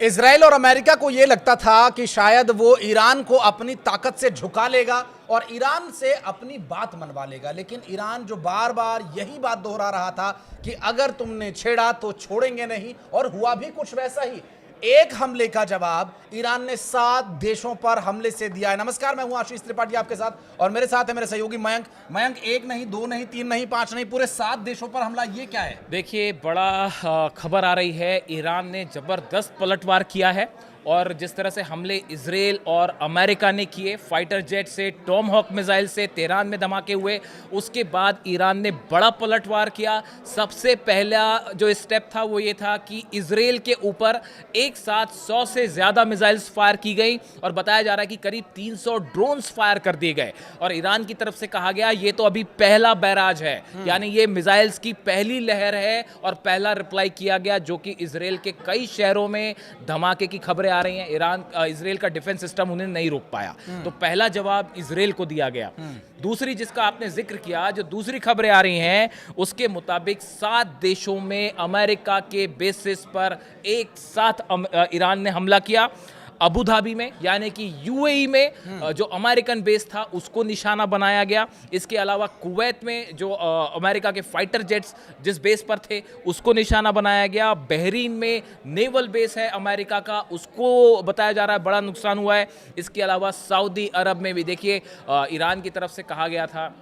Israel और America को यह लगता था कि शायद वो ईरान को अपनी ताकत से झुका लेगा और ईरान से अपनी बात मनवा लेगा, लेकिन ईरान जो बार बार यही बात दोहरा रहा था कि अगर तुमने छेड़ा तो छोड़ेंगे नहीं, और हुआ भी कुछ वैसा ही। एक हमले का जवाब ईरान ने 7 देशों पर हमले से दिया है। नमस्कार, मैं हूं आशीष त्रिपाठी आपके साथ, और मेरे साथ है मेरे सहयोगी मयंक। मयंक, 1 नहीं, 2 नहीं, 3 नहीं, 5 नहीं, पूरे 7 देशों पर हमला, ये क्या है? देखिए, बड़ा खबर आ रही है। ईरान ने ज़बरदस्त पलटवार किया है, और जिस तरह से हमले इजराइल और अमेरिका ने किए, फाइटर जेट से, टॉम हॉक मिसाइल से तेहरान में धमाके हुए, उसके बाद ईरान ने बड़ा पलटवार किया। सबसे पहला जो स्टेप था वो ये था कि इजराइल के ऊपर एक साथ 100 से ज़्यादा मिसाइल्स फायर की गई, और बताया जा रहा है कि करीब 300 ड्रोन्स फायर कर दिए गए। और ईरान की तरफ से कहा गया ये तो अभी पहला बैराज है, यानी ये मिसाइल्स की पहली लहर है, और पहला रिप्लाई किया गया, जो कि इजराइल के कई शहरों में धमाके की खबरें आ रही हैं। इजराइल का डिफेंस सिस्टम उन्हें नहीं रोक पाया, तो पहला जवाब इजराइल को दिया गया। दूसरी, जिसका आपने जिक्र किया, जो दूसरी खबरें आ रही हैं, उसके मुताबिक 7 देशों में अमेरिका के बेसिस पर एक साथ ईरान ने हमला किया। अबू धाबी में, यानी कि यूएई में जो अमेरिकन बेस था उसको निशाना बनाया गया। इसके अलावा कुवैत में जो अमेरिका के फाइटर जेट्स जिस बेस पर थे उसको निशाना बनाया गया। बहरीन में नेवल बेस है अमेरिका का, उसको बताया जा रहा है बड़ा नुकसान हुआ है। इसके अलावा सऊदी अरब में भी देखिए, ईरान की तरफ से कहा गया था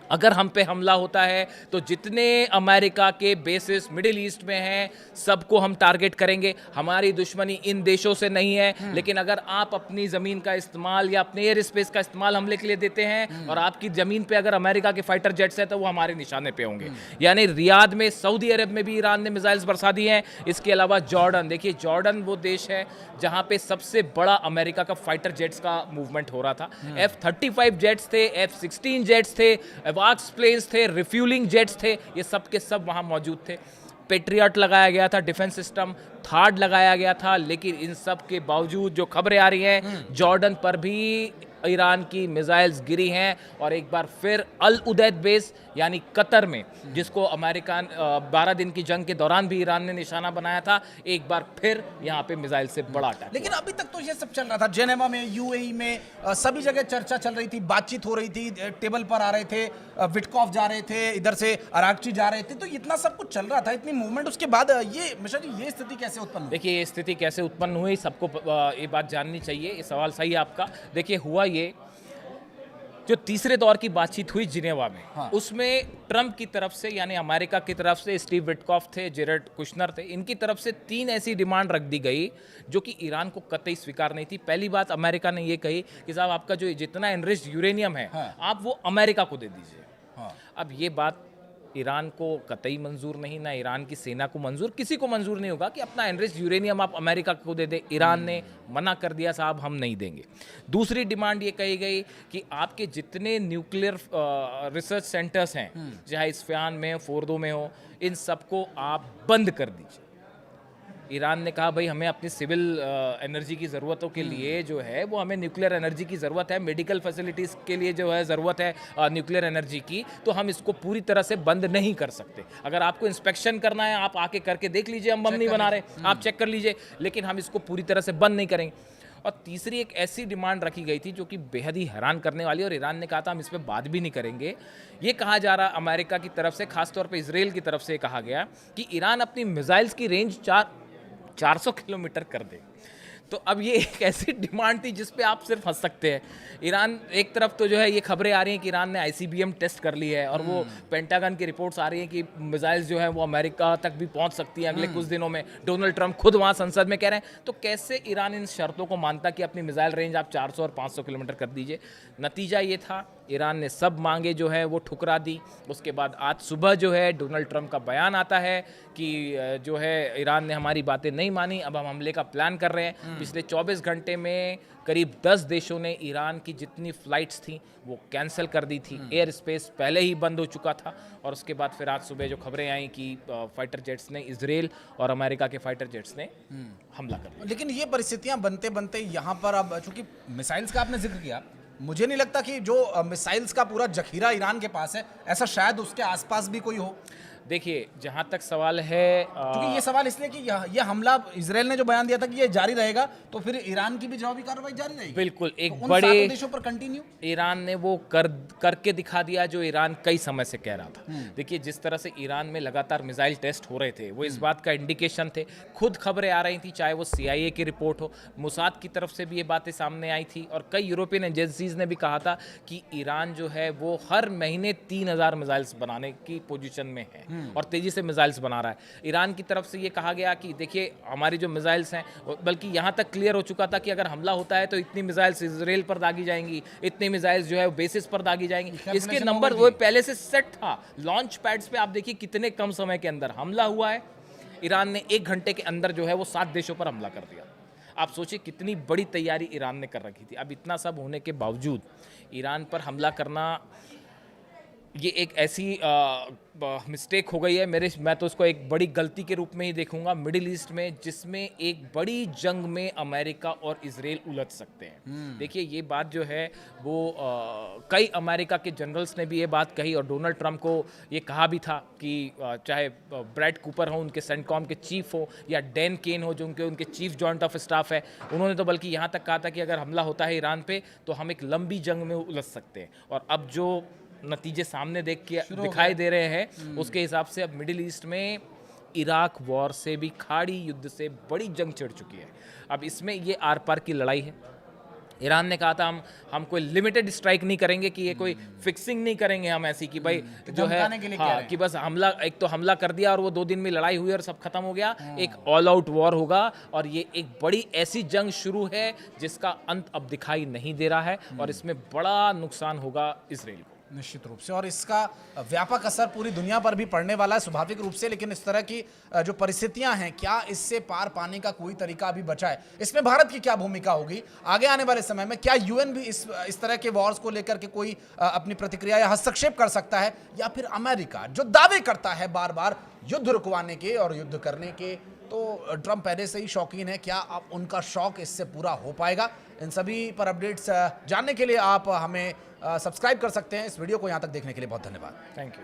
अगर हम पे हमला होता है तो जितने अमेरिका के बेसिस मिडिल ईस्ट में हैं सबको हम टारगेट करेंगे। हमारी दुश्मनी इन देशों से नहीं है, लेकिन अगर आप अपनी ज़मीन का इस्तेमाल या अपने एयर स्पेस का इस्तेमाल हमले के लिए देते हैं और आपकी ज़मीन पे अगर अमेरिका के फाइटर जेट्स हैं तो वो हमारे निशाने पे होंगे। यानी रियाद में, सऊदी अरब में भी ईरान ने मिसाइल्स बरसा दी हैं। इसके अलावा जॉर्डन, देखिए जॉर्डन वो देश है जहाँ पे सबसे बड़ा अमेरिका का फाइटर जेट्स का मूवमेंट हो रहा था। F-35 जेट्स थे, F-16 जेट्स थे, वाक्स प्लेन्स थे, रिफ्यूलिंग जेट्स थे, ये सब के सब वहाँ मौजूद थे। पेट्रियट लगाया गया था डिफेंस सिस्टम, थार्ड लगाया गया था, लेकिन इन सब के बावजूद जो खबरें आ रही हैं, जॉर्डन पर भी ईरान की मिसाइल्स गिरी हैं। और एक बार फिर अल उदैद बेस यानी कतर में, जिसको अमेरिका 12 दिन की जंग के दौरान भी ईरान ने निशाना बनाया था, एक बार फिर यहाँ पे मिसाइल से बड़ा अटैक। लेकिन अभी तक तो ये सब चल रहा था, जेनेवा में, यूएई में, सभी जगह चर्चा चल रही थी, बातचीत हो रही थी, टेबल पर आ रहे थे, विटकॉफ जा रहे थे, इधर से अरागची जा रहे थे, तो इतना सब कुछ चल रहा था, इतनी मूवमेंट, उसके बाद ये मिश्रा जी, ये स्थिति कैसे उत्पन्न हुई? देखिए, ये स्थिति कैसे उत्पन्न हुई, सबको ये बात जाननी चाहिए। ये सवाल सही है आपका। देखिए, हुआ ये, जो तीसरे दौर की बातचीत हुई जिनेवा में, हाँ, उसमें ट्रंप की तरफ से, यानी अमेरिका की तरफ से स्टीव विटकॉफ थे, जेरेड कुशनर थे, इनकी तरफ से 3 ऐसी डिमांड रख दी गई जो कि ईरान को कतई स्वीकार नहीं थी। पहली बात, अमेरिका ने ये कही कि साहब आपका जो जितना एनरिच्ड यूरेनियम है, हाँ, आप वो अमेरिका को दे दीजिए। हाँ। अब ये बात ईरान को कतई मंजूर नहीं, ना ईरान की सेना को मंजूर, किसी को मंजूर नहीं होगा कि अपना एनरिच्ड यूरेनियम आप अमेरिका को दे दे। ईरान ने मना कर दिया, साहब हम नहीं देंगे। दूसरी डिमांड ये कही गई कि आपके जितने न्यूक्लियर रिसर्च सेंटर्स हैं, चाहे इस्फहान में हो, फोर्दो में हो, इन सबको आप बंद कर दीजिए। ईरान ने कहा भाई हमें अपनी सिविल एनर्जी की ज़रूरतों के लिए जो है वो हमें न्यूक्लियर एनर्जी की ज़रूरत है, मेडिकल फैसिलिटीज़ के लिए जो है ज़रूरत है न्यूक्लियर एनर्जी की, तो हम इसको पूरी तरह से बंद नहीं कर सकते। अगर आपको इंस्पेक्शन करना है आप आके करके देख लीजिए, हम बम नहीं बना रहे, आप चेक कर लीजिए, लेकिन हम इसको पूरी तरह से बंद नहीं करेंगे। और तीसरी एक ऐसी डिमांड रखी गई थी जो कि बेहद ही हैरान करने वाली, और ईरान ने कहा था हम इस पर बात भी नहीं करेंगे। ये कहा जा रहा अमेरिका की तरफ से, खासतौर पर इजराइल की तरफ से कहा गया कि ईरान अपनी मिसाइल्स की रेंज 400 किलोमीटर कर दे। तो अब ये एक ऐसी डिमांड थी जिस पे आप सिर्फ हंस सकते हैं। ईरान, एक तरफ तो जो है ये खबरें आ रही हैं कि ईरान ने ICBM टेस्ट कर ली है, और वो पेंटागन की रिपोर्ट्स आ रही हैं कि मिसाइल्स जो हैं वो अमेरिका तक भी पहुंच सकती हैं अगले कुछ दिनों में। डोनाल्ड ट्रंप खुद वहाँ संसद में कह रहे हैं। तो कैसे ईरान इन शर्तों को मानता कि अपनी मिसाइल रेंज आप 400 और 500 किलोमीटर कर दीजिए। नतीजा ये था, ईरान ने सब मांगे जो है वो ठुकरा दी। उसके बाद आज सुबह जो है डोनाल्ड ट्रंप का बयान आता है कि जो है ईरान ने हमारी बातें नहीं मानी, अब हम हमले का प्लान कर रहे हैं। पिछले 24 घंटे में करीब 10 देशों ने ईरान की जितनी फ्लाइट्स थी वो कैंसिल कर दी थी। एयर स्पेस पहले ही बंद हो चुका था और उसके बाद फिर आज सुबह जो खबरें आई कि फाइटर जेट्स ने, इजराइल और अमेरिका के फाइटर जेट्स ने हमला कर दिया। लेकिन ये परिस्थितियां बनते बनते यहाँ पर अब, चूंकि मिसाइल्स का आपने जिक्र किया, मुझे नहीं लगता कि जो मिसाइल्स का पूरा जखीरा ईरान के पास है, ऐसा शायद उसके आसपास भी कोई हो। देखिए, जहाँ तक सवाल है क्योंकि ये सवाल इसलिए कि ये हमला, इजराइल ने जो बयान दिया था कि ये जारी रहेगा, तो फिर ईरान की भी जवाबी कार्रवाई जारी रहेगी। बिल्कुल, एक तो उन बड़े सातों देशों पर कंटिन्यू ईरान ने वो करके दिखा दिया जो ईरान कई समय से कह रहा था। देखिए, जिस तरह से ईरान में लगातार मिसाइल टेस्ट हो रहे थे, वो इस बात का इंडिकेशन थे। खुद खबरें आ रही थी, चाहे वो CIA की रिपोर्ट हो, मोसाद की तरफ से भी ये बातें सामने आई थी और कई यूरोपियन एजेंसीज ने भी कहा था कि ईरान जो है वो हर महीने 3000 मिसाइल्स बनाने की पोजीशन में है और तेजी से मिसाइल्स बना रहा है। ईरान की तरफ से ये कहा गया कि देखिए, हमारी जो मिसाइल्स हैं, बल्कि यहाँ तक क्लियर हो चुका था कि अगर हमला होता है तो इतनी मिसाइल्स इजराइल पर दागी जाएंगी, इतनी मिसाइल्स जो है बेसिस पर दागी जाएंगी। इसके नंबर वो पहले से सेट था। लॉन्च पैड्स पे आप देखिए कितने कम समय के अंदर हमला हुआ है। ईरान ने 1 घंटे के अंदर जो है वो 7 देशों पर हमला कर दिया। आप सोचिए कितनी बड़ी तैयारी ईरान ने कर रखी थी। अब इतना सब होने के बावजूद ईरान पर हमला करना, ये एक ऐसी मिस्टेक हो गई है मैं तो उसको एक बड़ी गलती के रूप में ही देखूंगा मिडिल ईस्ट में, जिसमें एक बड़ी जंग में अमेरिका और इजराइल उलझ सकते हैं। देखिए, ये बात जो है वो कई अमेरिका के जनरल्स ने भी ये बात कही और डोनाल्ड ट्रंप को ये कहा भी था कि चाहे ब्रैड कूपर हो, उनके सेंटकॉम के चीफ हो, या डैन केन हो जो उनके चीफ जॉइंट ऑफ स्टाफ है, उन्होंने तो बल्कि यहाँ तक कहा था कि अगर हमला होता है ईरान पे तो हम एक लंबी जंग में उलझ सकते हैं। और अब जो नतीजे सामने दिखाई दे रहे हैं, उसके हिसाब से अब मिडिल ईस्ट में इराक वॉर से भी, खाड़ी युद्ध से बड़ी जंग छिड़ चुकी है। अब इसमें ये आर पार की लड़ाई है। ईरान ने कहा था हम कोई लिमिटेड स्ट्राइक नहीं करेंगे, कि ये कोई फिक्सिंग नहीं करेंगे हम ऐसी कि भाई जो है कि बस हमला, एक तो हमला कर दिया और वो 2 दिन में लड़ाई हुई और सब खत्म हो गया। एक ऑल आउट वॉर होगा और ये एक बड़ी ऐसी जंग शुरू है जिसका अंत अब दिखाई नहीं दे रहा है और इसमें बड़ा नुकसान होगा इजराइल को, निश्चित रूप से। और इसका व्यापक असर पूरी दुनिया पर भी पड़ने वाला है स्वाभाविक रूप से। लेकिन इस तरह की जो परिस्थितियां हैं, क्या इससे पार पाने का कोई तरीका अभी बचा है? इसमें भारत की क्या भूमिका होगी आगे आने वाले समय में? क्या UN भी इस तरह के वॉर्स को लेकर के कोई अपनी प्रतिक्रिया या हस्तक्षेप कर सकता है, या फिर अमेरिका जो दावे करता है बार बार युद्ध रुकवाने के और युद्ध करने के, तो ट्रंप पहले से ही शौकीन है, क्या अब उनका शौक इससे पूरा हो पाएगा? इन सभी पर अपडेट्स जानने के लिए आप हमें सब्सक्राइब कर सकते हैं। इस वीडियो को यहाँ तक देखने के लिए बहुत धन्यवाद। Thank you.